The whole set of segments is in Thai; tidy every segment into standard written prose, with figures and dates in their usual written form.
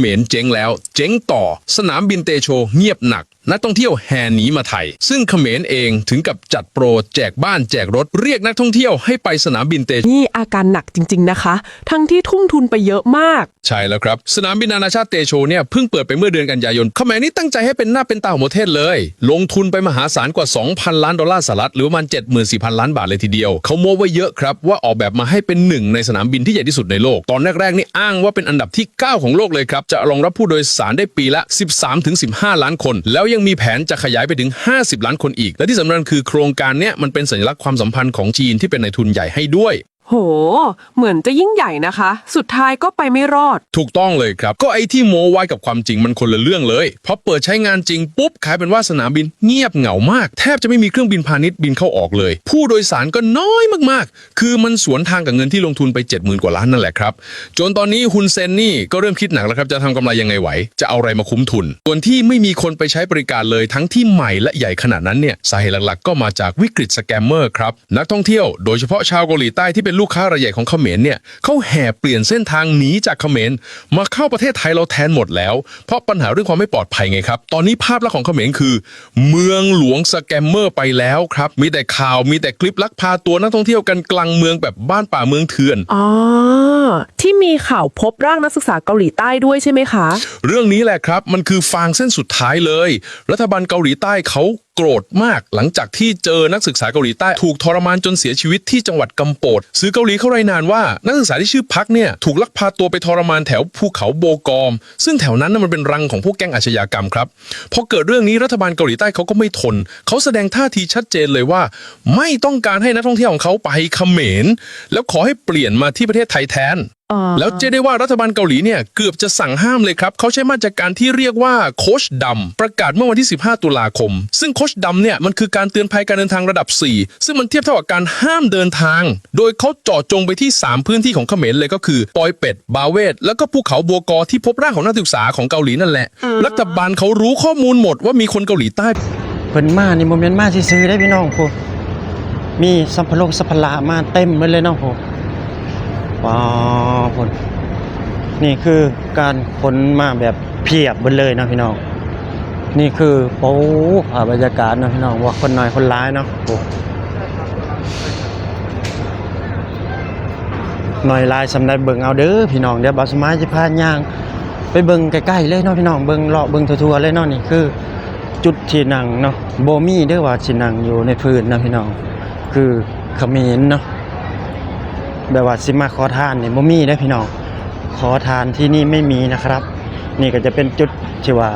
มรเจ๊งแล้วเจ๊งต่อสนามบินเตโชเงียบหนักนักท่องเที่ยวแห่หนีมาไทยซึ่งเขมรเองถึงกับจัดโปรแจกบ้านแจกรถเรียกนักท่องเที่ยวให้ไปสนามบินเตโชนี่อาการหนักจริงๆนะคะทั้งที่ทุ่มทุนไปเยอะมากใช่แล้วครับสนามบินนานาชาติเตโชเนี่ยเพิ่งเปิดไปเมื่อเดือนกันยายนเขมรนี่ตั้งใจให้เป็นหน้าเป็นตาของประเทศเลยลงทุนไปมหาศาลกว่า 2,000 ล้านดอลลาร์สหรัฐหรือประมาณ 74,000 ล้านบาทเลยทีเดียวเขาโม้ไว้เยอะครับว่าออกแบบมาให้เป็นหนึ่งในสนามบินที่ใหญ่ที่สุดในโลกตอนแรกๆนี่อ้างว่าเป็นอันดับที่9ของโลกเลยครับจะรองรับผู้โดยสารได้ปีละ 13-15 ล้านคนแล้วยังมีแผนจะขยายไปถึง50 ล้านคนอีกและที่สำคัญคือโครงการเนี้ยมันเป็นสัญลักษณ์ความสัมพันธ์ของจีนที่เป็นนายทุนใหญ่ให้ด้วยโหเหมือนจะยิ่งใหญ่นะคะสุดท้ายก็ไปไม่รอดถูกต้องเลยครับก็ไอ้ที่โม้ไว้กับความจริงมันคนละเรื่องเลยพอเปิดใช้งานจริงปุ๊บกลายเป็นว่าสนามบินเงียบเหงามากแทบจะไม่มีเครื่องบินพาณิชย์บินเข้าออกเลยผู้โดยสารก็น้อยมากๆคือมันสวนทางกับเงินที่ลงทุนไป 70,000 กว่าล้านนั่นแหละครับจนตอนนี้ฮุนเซนนี่ก็เริ่มคิดหนักแล้วครับจะทำกำไรยังไงไหวจะเอาอะไรมาคุ้มทุนส่วนที่ไม่มีคนไปใช้บริการเลยทั้งที่ใหม่และใหญ่ขนาดนั้นเนี่ยสาเหตุหลักๆก็มาจากวิกฤตสแกมเมอร์ครับนักท่องเที่ยวโดยเฉพาะชาวเกาหลีใต้ที่เป็นลูกค้ารายใหญ่ของเขมรเนี่ยเขาแห่เปลี่ยนเส้นทางหนีจากเขมรมาเข้าประเทศไทยเราแทนหมดแล้วเพราะปัญหาเรื่องความไม่ปลอดภัยไงครับตอนนี้ภาพลักษณ์ของเขมรคือเมืองหลวงสแกมเมอร์ไปแล้วครับมีแต่ข่าวมีแต่คลิปลักพาตัวนักท่องเที่ยวกันกลางเมืองแบบบ้านป่าเมืองเถื่อนอ๋อที่มีข่าวพบร่างนักศึกษาเกาหลีใต้ด้วยใช่ไหมคะเรื่องนี้แหละครับมันคือฟางเส้นสุดท้ายเลยรัฐบาลเกาหลีใต้เขาโกรธมากหลังจากที่เจอนักศึกษาเกาหลีใต้ถูกทรมานจนเสียชีวิตที่จังหวัดกัมโปดสื่อเกาหลีเขารายงานว่านักศึกษาที่ชื่อพักเนี่ยถูกลักพาตัวไปทรมานแถวภูเขาโบกอมซึ่งแถวนั้นมันเป็นรังของพวกแก๊งอาชญากรรมครับพอเกิดเรื่องนี้รัฐบาลเกาหลีใต้เขาก็ไม่ทนเขาแสดงท่าทีชัดเจนเลยว่าไม่ต้องการให้นักท่องเที่ยวของเขาไปเขมรแล้วขอให้เปลี่ยนมาที่ประเทศไทยแทนแล้วเจ๊ได้ว่ารัฐบาลเกาหลีเนี่ยเกือบจะสั่งห้ามเลยครับเขาใช้มาตรการที่เรียกว่าโค้ชดำประกาศเมื่อวันที่15 ตุลาคมซึ่งโค้ชดำเนี่ยมันคือการเตือนภัยการเดินทางระดับ4ซึ่งมันเทียบเท่ากับการห้ามเดินทางโดยเขาเจาะจงไปที่3พื้นที่ของเขมรเลยก็คือปอยเป็ดบาเวตแล้วก็ภูเขาบัวกอที่พบร่างของนักศึกษาของเกาหลีนั่นแหละรัฐบาลเขารู้ข้อมูลหมดว่ามีคนเกาหลีใต้เพิ่นมานี่โมเมนต์มาซื้อได้พี่น้องพูมีสัมภาระมาเต็มเลยเนาะพูว้าวพูนี่คือการขนมาแบบเพียบหมดเลยนะพี่น้องนี่คือโอ้บรรยากาศนะพี่น้องว่าคนน้อยคนร้ายเนาะโอ้หน่อยลายสำได้เบิ่งเอาเด้อพี่น้องเดี๋ยวบ่าวสมัยสิพาย่างไปเบิ่งใกล้ๆเลยเนาะพี่น้องเบิ่งเลาะเบิ่งทั่วๆเลยเนาะนี่คือจุดที่นั่งเนาะบ่มีเด้อว่าสินั่งอยู่ในพื้นนะพี่น้องคือเขมรเนาะแบบว่าสิมาขอทานนี่บ่มีเด้อพี่น้องขอทานที่นี่ไม่มีนะครับนี่ก็จะเป็นจุดที่ว่า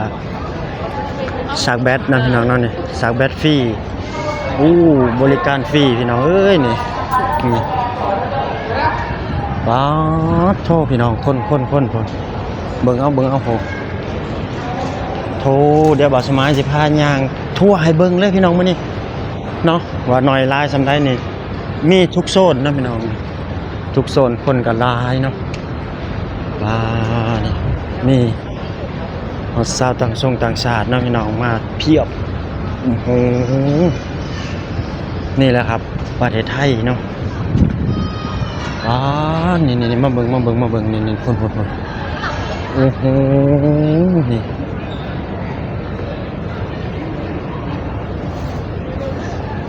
ซักแบตนะพี่น้องเนาะนี่ซักแบตฟรีบริการฟรีพี่น้องเอ้ยนี่ว้าวโทษพี่น้องคนเบิ่งเอาโหโทเดี๋ยวบ่าวสมัยสิพาย่างทั่วให้เบิ่งเลยพี่น้องมื้อนี้เนาะว่าหน่อยลายสำได้นี่มีทุกโซนนะพี่น้องทุกโซนคนก็หลายเนาะนี่ชาวต่างชาตินะพี่น้องมาเพียบนี่แหละครับประเทศไทยเนาะนี่มาเบิ่งนี่พุ่นโอ้โห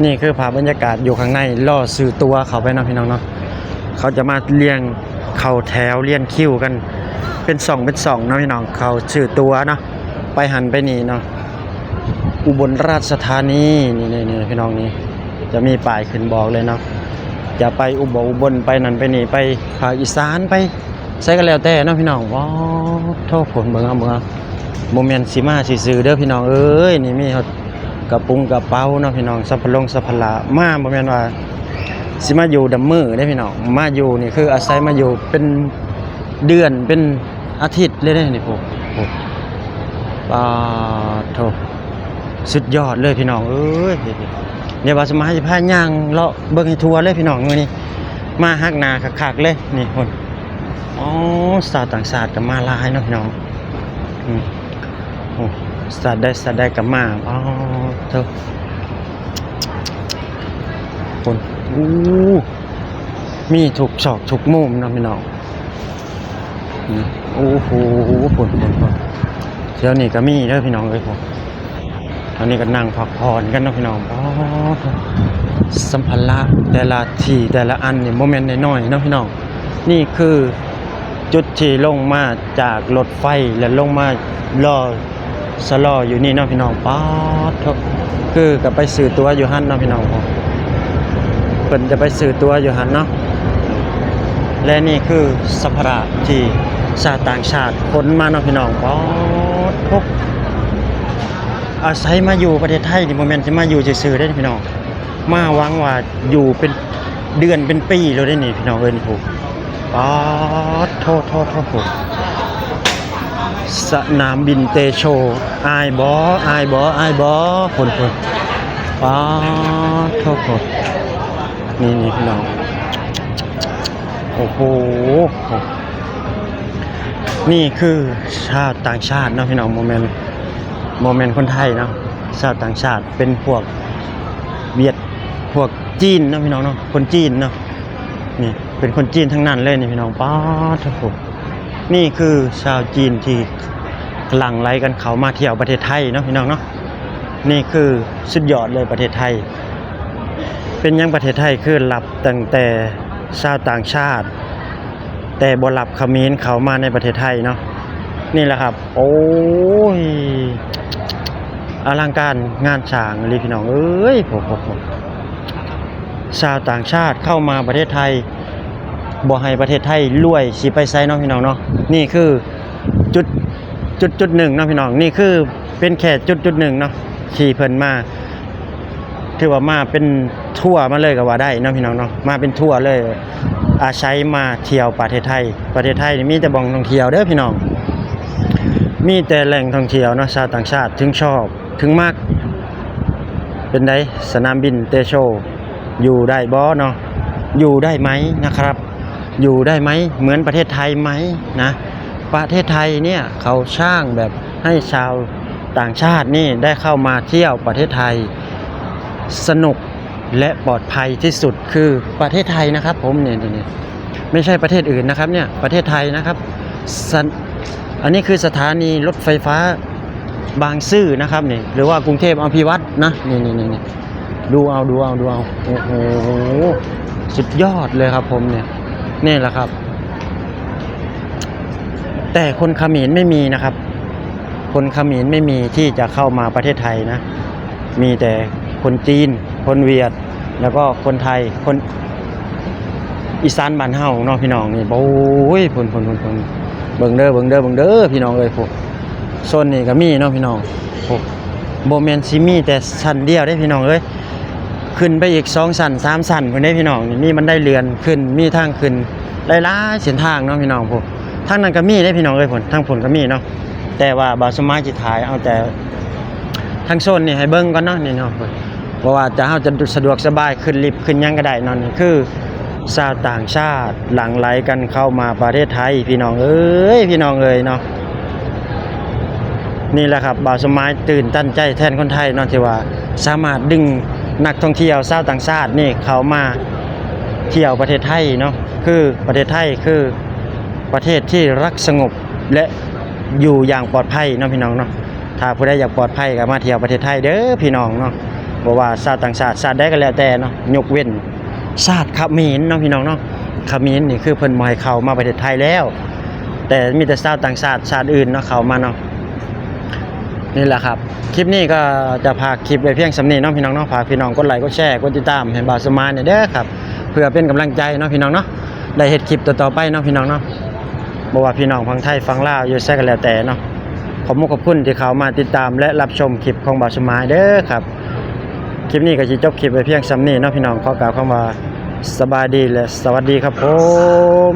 นี่คือภาพบรรยากาศอยู่ข้างในล่อซื้อตัวเขาไปนะพี่น้องเนาะเขาจะมาเรียงเข้าแถวเรียงคิวกันเป็น2นะพี่น้องเขาชื่อตัวเนาะไปหันไปนี่เนาะอุบลราชธานีนี่พี่น้องนี่จะมีป้ายขึ้นบอกเลยเนาะจะไปอุบลไปนั่นไปนี่ไปภาคอีสานไปใช้กันแล้วแต่เนาะพี่น้องว้าวโทษผลเบิ่งโมเมนต์สิมาซื้อเด้อพี่น้องเอ้ยนี่มีกระปุงกระเป๋าเนาะพี่น้องสัพพละมาโมเมนต์ว่าสิมาอยู่ดำมือได้พี่น้องมาอยู่นี่คืออาศัยมาอยู่เป็นเดือนเป็นอาทิตย์เลยได้นี่ผมโถสุดยอดเลยพี่น้องเอ้ยเนี่ยบ่าวสมัยสิพาย่างเลาะเบิ่งให้ทัวร์เลยพี่น้องมื้อนี้มาฮักหน้าคักๆเลยนี่คนชาวต่างชาติก็มาหลายเนาะพี่น้องสัตว์ได้ก็มาเถอะคนมีถูกชอกถูกมุมนะพี่น้อง โอ้โหฝนเดี๋ยวนี้ก็มีเด้อพี่น้องเอ้ยผมตอนนี้ก็นั่งพักผ่อนกันเนาะพี่น้องอ๋อสัมภาระแต่ละที่แต่ละอันนี่โมเมนต์น้อยๆเนาะพี่น้องนี่คือจุดที่ลงมาจากรถไฟและลงมาล่อสลออยู่นี่เนาะพี่น้องป๊าดเถอะคือก็ไปซื้อตั๋วอยู่หั่นเนาะพี่น้องผมเพิ่นจะไปซื้อตั๋วอยู่หั่นเนาะและนี่คือสัมภาระที่ชาติต่างชาติขนมาเนาะพี่น้องป๊าดพวกอาศัยมาอยู่ประเทศไทยนี่โมเมนต์สิมาอยู่ซื่อๆได้พี่น้องมาหวังว่าอยู่เป็นเดือนเป็นปีเลยได้นี่พี่น้องเอ้ยนี่ผมป๊าดโทษผมสนามบินเตโชอายบ่คนป๊าดโทษนี่พี่น้องโอ้โหนี่คือชาวต่างชาติเนาะพี่น้องโมเมนต์คนไทยเนาะชาวต่างชาติเป็นพวกเวียดพวกจีนเนาะพี่น้องเนาะคนจีนเนาะนี่เป็นคนจีนทั้งนั้นเลยนี่พี่น้องป๊าดโทษนี่คือชาวจีนที่หลั่งไหลกันเขามาเที่ยวประเทศไทยเนาะพี่น้องเนาะนี่คือสุดยอดเลยประเทศไทยเป็นยังประเทศไทยคือรับตั้งแต่ชาวต่างชาติแต่บ่รับเขมรเขามาในประเทศไทยเนาะนี่แหละครับโอ้ยอลังการงานช้างเลยพี่น้องเอ้ยผมชาวต่างชาติเข้ามาประเทศไทยบ่ให้ประเทศไทยรวยสิไปไสเนาะพี่น้องเนาะนี่คือจุดหนึ่งเนาะพี่น้องนี่คือเป็นแค่จุดหนึ่งเนาะที่เพิ่นมาถือว่ามาเป็นทัวร์มาเลยก็ว่าได้เนาะพี่น้องเนาะมาเป็นทัวร์เลยอาศัยมาเที่ยวประเทศไทยนี่มีแต่บ่องท่องเที่ยวเด้อพี่น้องมีแต่แหล่งท่องเที่ยวเนาะชาวต่างชาติถึงชอบถึงมากเป็นไดสนามบินเตโชอยู่ได้บ่เนาะอยู่ได้ไหมนะครับอยู่ได้ไหมเหมือนประเทศไทยไหมนะประเทศไทยเนี่ยเขาสร้างแบบให้ชาวต่างชาตินี่ได้เข้ามาเที่ยวประเทศไทยสนุกและปลอดภัยที่สุดคือประเทศไทยนะครับผมเนี่ยไม่ใช่ประเทศอื่นนะครับเนี่ยประเทศไทยนะครับอันนี้คือสถานีรถไฟฟ้าบางซื่อนะครับนี่หรือว่ากรุงเทพอภิวัตรนะนี่ดูเอาโอ้โหสุดยอดเลยครับผมเนี่ยนี่แหละครับแต่คนเขมรไม่มีนะครับคนเขมรไม่มีที่จะเข้ามาประเทศไทยนะมีแต่คนจีนคนเวียดแล้วก็คนไทยคนอีสานบ้านเฮาเนาะพี่น้องนี่โอ้ยพุ่นเบิ่งเด้อพี่น้องเอ้ยพวกโซนนี่ก็มีเนาะพี่น้องพวกบ่แม่นสิมีแต่ชั้นเดียวได้พี่น้องเอ้ยขึ้นไปอีก2ชั้น3ชั้นพุ่นเด้พี่น้องนี่มีบันไดเลื่อนขึ้นมีทางขึ้นหลายๆเส้นทางเนาะพี่น้องพวกทางนั้นก็มีได้พี่น้องเอ้ยพุ่นทางพุ่นก็มีเนาะแต่ว่าบ่สามารถสิถ่ายเอาแต่ทางโซนนี่ให้เบิ่งก่อนเนาะนี่เนาะเพราะว่าจะเฮาจะสะดวกสบายขึ้นลิฟต์ขึ้นหยังก็ได้นั่นคือชาวต่างชาติหลั่งไหลกันเข้ามาประเทศไทยพี่น้องเอ้ยเนาะนี่แหละครับบ่าวสมัยตื่นตันใจแทนคนไทยเนาะที่ว่าสามารถดึงนักท่องเที่ยวชาวต่างชาตินี่เข้ามาเที่ยวประเทศไทยเนาะคือประเทศไทยคือประเทศที่รักสงบและอยู่อย่างปลอดภัยเนาะพี่น้องเนาะถ้าผู้ใดอยากปลอดภัยก็มาเที่ยวประเทศไทยเด้อพี่น้องเนาะบ่ว่าชาติต่างชาติใดก็แล้วแต่เนาะยกเว้นชาติเขมรเนาะพี่น้องเนาะเขมรนี่คือเพิ่นบ่ให้เข้ามาประเทศไทยแล้วแต่มีแต่ชาวต่างชาติอื่นเนาะเข้ามาเนาะนี่แหละครับคลิปนี้ก็จะพาคลิปไว้เพียงสำนี้เนาะพี่น้องเนาะฝากพี่น้องกดไลค์กดแชร์กดติดตามให้บ่าวสมานเนี่ยเด้อครับเพื่อเป็นกำลังใจเนาะพี่น้องเนาะได้เฮ็ดคลิปต่อๆไปเนาะพี่น้องเนาะบ่ว่าพี่น้องฝั่งไทยฝั่งลาวอยู่ไสก็แล้วแต่เนาะขอบคุณที่เข้ามาติดตามและรับชมคลิปของบ่าวสมานเด้อครับคลิปนี้ก็สิจบคลิปไว้เพียงสำนี้เนาะพี่น้องขอกล่าวคำว่าสบายดีและสวัสดีครับผม